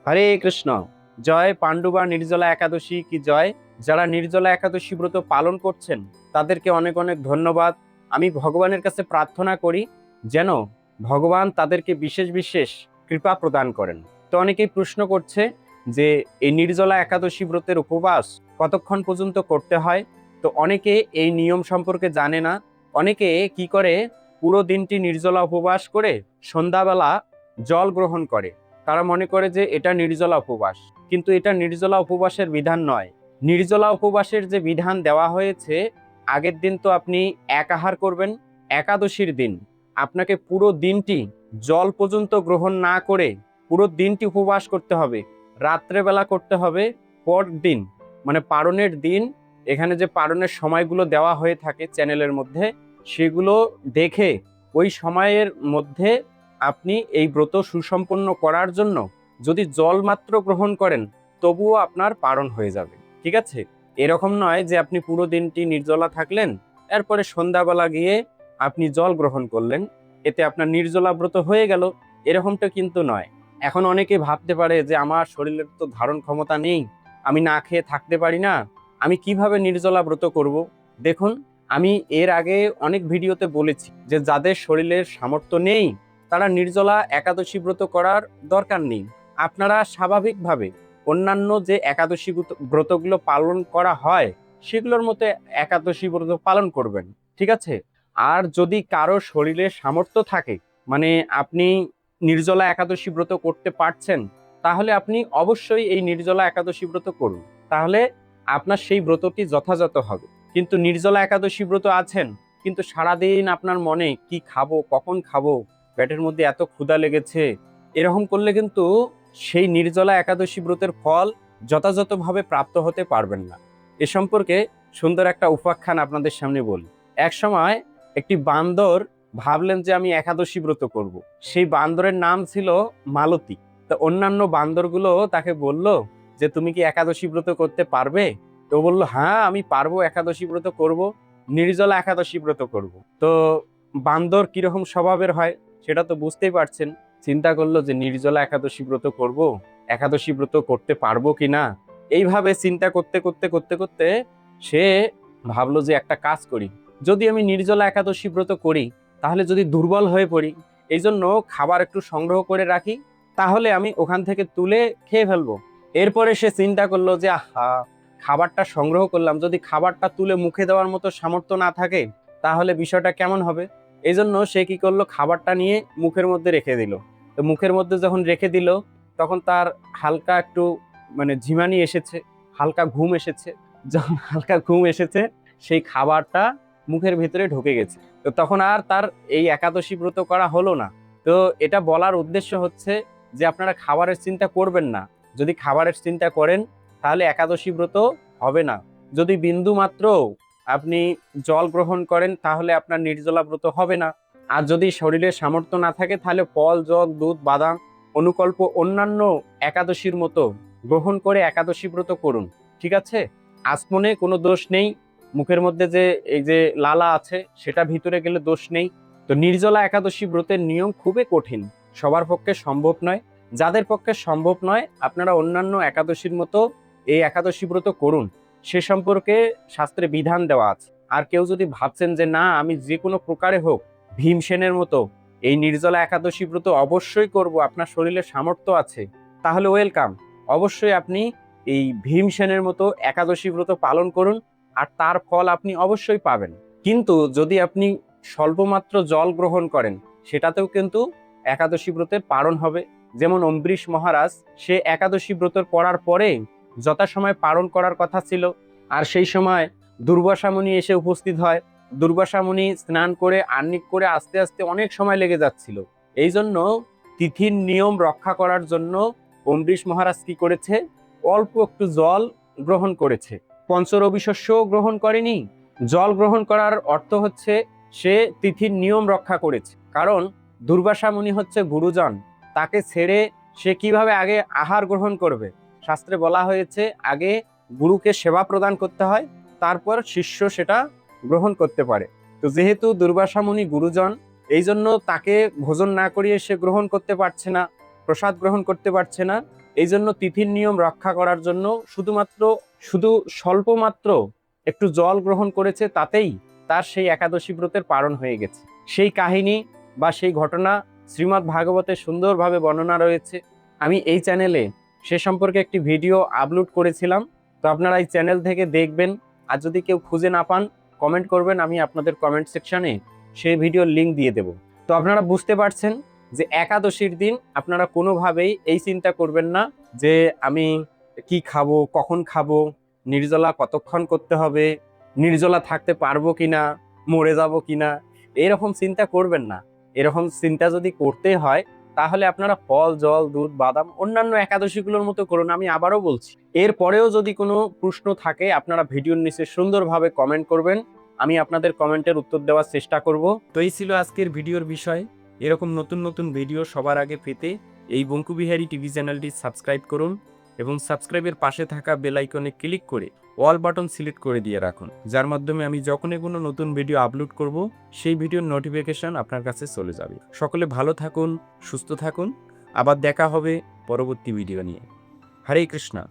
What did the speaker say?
হরে কৃষ্ণ। জয় পাণ্ডুবা নির্জলা একাদশী কি জয়। যারা নির্জলা একাদশী ব্রত পালন করছেন তাদেরকে অনেক অনেক ধন্যবাদ। আমি ভগবানের কাছে প্রার্থনা করি যেন ভগবান তাদেরকে বিশেষ বিশেষ কৃপা প্রদান করেন। তো অনেকেই প্রশ্ন করছে যে এই নির্জলা একাদশী ব্রতের উপবাস কতক্ষণ পর্যন্ত করতে হয়। তো অনেকে এই নিয়ম সম্পর্কে জানে না। অনেকে কি করে, পুরো দিনটি নির্জলা উপবাস করে সন্ধ্যাবেলা জল গ্রহণ করে। তারা মনে করে যে এটা নির্জলা উপবাস, কিন্তু এটা নির্জলা উপবাসের বিধান নয়। নির্জলা উপবাসের যে বিধান দেওয়া হয়েছে, আগের দিন তো আপনি এক আহার করবেন, একাদশীর দিন আপনাকে পুরো দিনটি জল পর্যন্ত গ্রহণ না করে পুরো দিনটি উপবাস করতে হবে। রাত্রেবেলা করতে হবে পর দিন, মানে পারণের দিন। এখানে যে পারণের সময়গুলো দেওয়া হয়ে থাকে চ্যানেলের মধ্যে, সেগুলো দেখে ওই সময়ের মধ্যে আপনি এই ব্রত সুসম্পন্ন করার জন্য যদি জল মাত্র গ্রহণ করেন তবুও আপনার পারণ হয়ে যাবে। ঠিক আছে? এরকম নয় যে আপনি পুরো দিনটি নির্জলা থাকলেন, এরপরে সন্ধ্যাবেলা গিয়ে আপনি জল গ্রহণ করলেন, এতে আপনার নির্জলা ব্রত হয়ে গেল। এরকমটা কিন্তু নয়। এখন অনেকে ভাবতে পারে যে আমার শরীরের তো ধারণ ক্ষমতা নেই, আমি না খেয়ে থাকতে পারি না, আমি কিভাবে নির্জলা ব্রত করব। দেখুন, আমি এর আগে অনেক ভিডিওতে বলেছি যে যাদের শরীরের সামর্থ্য নেই তারা নির্জলা একাদশী ব্রত করার দরকার নেই। আপনারা স্বাভাবিকভাবে অন্যান্য যে একাদশী ব্রতগুলো পালন করা হয় সেগুলোর মতো একাদশী ব্রত পালন করবেন। ঠিক আছে? আর যদি কারো শরীরে সামর্থ্য থাকে, মানে আপনি নির্জলা একাদশী ব্রত করতে পারছেন, তাহলে আপনি অবশ্যই এই নির্জলা একাদশী ব্রত করুন। তাহলে আপনার সেই ব্রতটি যথাযথ হবে। কিন্তু নির্জলা একাদশী ব্রত আছেন, কিন্তু সারাদিন আপনার মনে কি খাবো, কখন খাবো, পেটের মধ্যে এত ক্ষুধা লেগেছে, এরকম করলে কিন্তু সেই নির্জলা একাদশী ব্রতের ফল যথাযথভাবে প্রাপ্ত হতে পারবেন না। এ সম্পর্কে সুন্দর একটা উপাখ্যান আপনাদের সামনে বলি। এক সময় একটি বান্দর ভাবলেন যে আমি একাদশী ব্রত করব। সেই বান্দরের নাম ছিল মালতী। তো অন্যান্য বান্দরগুলো তাকে বলল যে তুমি কি একাদশী ব্রত করতে পারবে? তো বলল হ্যাঁ আমি পারবো, একাদশী ব্রত করব, নির্জলা একাদশী ব্রত করব। তো বান্দর কিরকম স্বভাবের হয় সেটা তো বুঝতেই পারছেন। চিন্তা করলো যে নির্জলা একাদশী ব্রত করব, একাদশী ব্রত করতে পারবো কিনা। এইভাবে চিন্তা করতে করতে করতে করতে সে ভাবলো যে একটা কাজ করি, যদি আমি নির্জলা একাদশী ব্রত করি তাহলে যদি দুর্বল হয়ে পড়ি, এই জন্য খাবার একটু সংগ্রহ করে রাখি, তাহলে আমি ওখান থেকে তুলে খেয়ে ফেলবো। এরপরে সে চিন্তা করলো যে আহা, খাবারটা সংগ্রহ করলাম, যদি খাবারটা তুলে মুখে দেওয়ার মতো সামর্থ্য না থাকে তাহলে বিষয়টা কেমন হবে। এই জন্য সে কি করলো, খাবারটা নিয়ে মুখের মধ্যে রেখে দিল। তো মুখের মধ্যে যখন রেখে দিল তখন তার হালকা একটু মানে ঝিমানি এসেছে, হালকা ঘুম এসেছে। যখন হালকা ঘুম এসেছে সেই খাবারটা মুখের ভিতরে ঢুকে গেছে। তো তখন আর তার এই একাদশী ব্রত করা হলো না। তো এটা বলার উদ্দেশ্য হচ্ছে যে আপনারা খাবারের চিন্তা করবেন না। যদি খাবারের চিন্তা করেন তাহলে একাদশী ব্রত হবে না। যদি বিন্দু মাত্র আপনি জল গ্রহণ করেন তাহলে আপনার নির্জলা ব্রত হবে না। আর যদি শরীরে সামর্থ্য না থাকে তাহলে ফল, জল, দুধ, বাদাম, অনুকল্প অন্যান্য একাদশীর মতো গ্রহণ করে একাদশী ব্রত করুন। ঠিক আছে? আচমনে কোনো দোষ নেই। মুখের মধ্যে যে এই যে লালা আছে সেটা ভিতরে গেলে দোষ নেই। তো নির্জলা একাদশী ব্রতের নিয়ম খুবই কঠিন, সবার পক্ষে সম্ভব নয়। যাদের পক্ষে সম্ভব নয় আপনারা অন্যান্য একাদশীর মতো এই একাদশী ব্রত করুন, সে সম্পর্কে শাস্ত্রে বিধান দেওয়া আছে। আর কেউ যদি ভাবছেন যে না আমি যে কোনো প্রকারে হোক ভীমসেনের মতো এই নির্জলা একাদশী ব্রত অবশ্যই করব, আপনার শরীরে সামর্থ্য আছে, তাহলে ওয়েলকাম। অবশ্যই আপনি এই ভীমসেনের মতো একাদশী ব্রত পালন করুন, আর তার ফল আপনি অবশ্যই পাবেন। কিন্তু যদি আপনি স্বল্পমাত্র জল গ্রহণ করেন সেটাতেও কিন্তু একাদশী ব্রতের পালন হবে। যেমন অম্বরীশ মহারাজ, সে একাদশী ব্রত করার পরে যথাসময় পালন করার কথা ছিল, আর সেই সময় দুর্বাসা মুনি এসে উপস্থিত হয়। দুর্বাসা মুনি স্নান করে আহ্নিক করে আস্তে আস্তে অনেক সময় লেগে যাচ্ছিল। এই জন্য তিথির নিয়ম রক্ষা করার জন্য অম্বরীশ মহারাজ কি করেছে, অল্প একটু জল গ্রহণ করেছে, পঞ্চরবি শস্য গ্রহণ করেনি। জল গ্রহণ করার অর্থ হচ্ছে সে তিথির নিয়ম রক্ষা করেছে। কারণ দুর্বাসা মুনি হচ্ছে গুরুজন, তাকে ছেড়ে সে কিভাবে আগে আহার গ্রহণ করবে। শাস্ত্রে বলা হয়েছে আগে গুরুকে সেবা প্রদান করতে হয়, তারপর শিষ্য সেটা গ্রহণ করতে পারে। তো যেহেতু দুর্বাসা মুনি গুরুজন, এই জন্য তাকে ভোজন না করিয়ে সে গ্রহণ করতে পারছে না, প্রসাদ গ্রহণ করতে পারছে না। এই জন্য তিথির নিয়ম রক্ষা করার জন্য শুধু স্বল্প মাত্র একটু জল গ্রহণ করেছে, তাতেই তার সেই একাদশী ব্রতের পালন হয়ে গেছে। সেই কাহিনী বা সেই ঘটনা শ্রীমদ্ ভাগবতে সুন্দরভাবে বর্ণনা রয়েছে। আমি এই চ্যানেলে সে সম্পর্কে একটি ভিডিও আপলোড করেছিলাম, তো আপনারা এই চ্যানেল থেকে দেখবেন। আর যদি কেউ খুঁজে না পান, কমেন্ট করবেন, আমি আপনাদের কমেন্ট সেকশনে সেই ভিডিওর লিঙ্ক দিয়ে দেব। তো আপনারা বুঝতে পারছেন যে একাদশীর দিন আপনারা কোনোভাবেই এই চিন্তা করবেন না যে আমি কি খাবো, কখন খাবো, নির্জলা কতক্ষণ করতে হবে, নির্জলা থাকতে পারবো কিনা, মরে যাব কিনা, এরকম চিন্তা করবেন না। এরকম চিন্তা যদি করতে হয় তাহলে আপনারা ফল, জল, দুধ, বাদাম অন্যান্য একাদশীগুলোর মতো করুন। আমি আবারও বলছি, এরপরেও যদি কোনো প্রশ্ন থাকে আপনারা ভিডিওর নিচে সুন্দরভাবে কমেন্ট করবেন, আমি আপনাদের কমেন্টের উত্তর দেওয়ার চেষ্টা করব। তো এই ছিল আজকের ভিডিওর বিষয়। এরকম নতুন নতুন ভিডিও সবার আগে পেতে এই বঙ্কুবিহারী টিভি চ্যানেলটি সাবস্ক্রাইব করুন এবং সাবস্ক্রাইবের পাশে থাকা বেল আইকনে ক্লিক করে অল বাটন সিলেক্ট করে দিয়ে রাখুন, যার মাধ্যমে আমি যখনই কোনো নতুন ভিডিও আপলোড করব সেই ভিডিওর নোটিফিকেশন আপনার কাছে চলে যাবে। সকলে ভালো থাকুন, সুস্থ থাকুন, আবার দেখা হবে পরবর্তী ভিডিও নিয়ে। হরে কৃষ্ণা।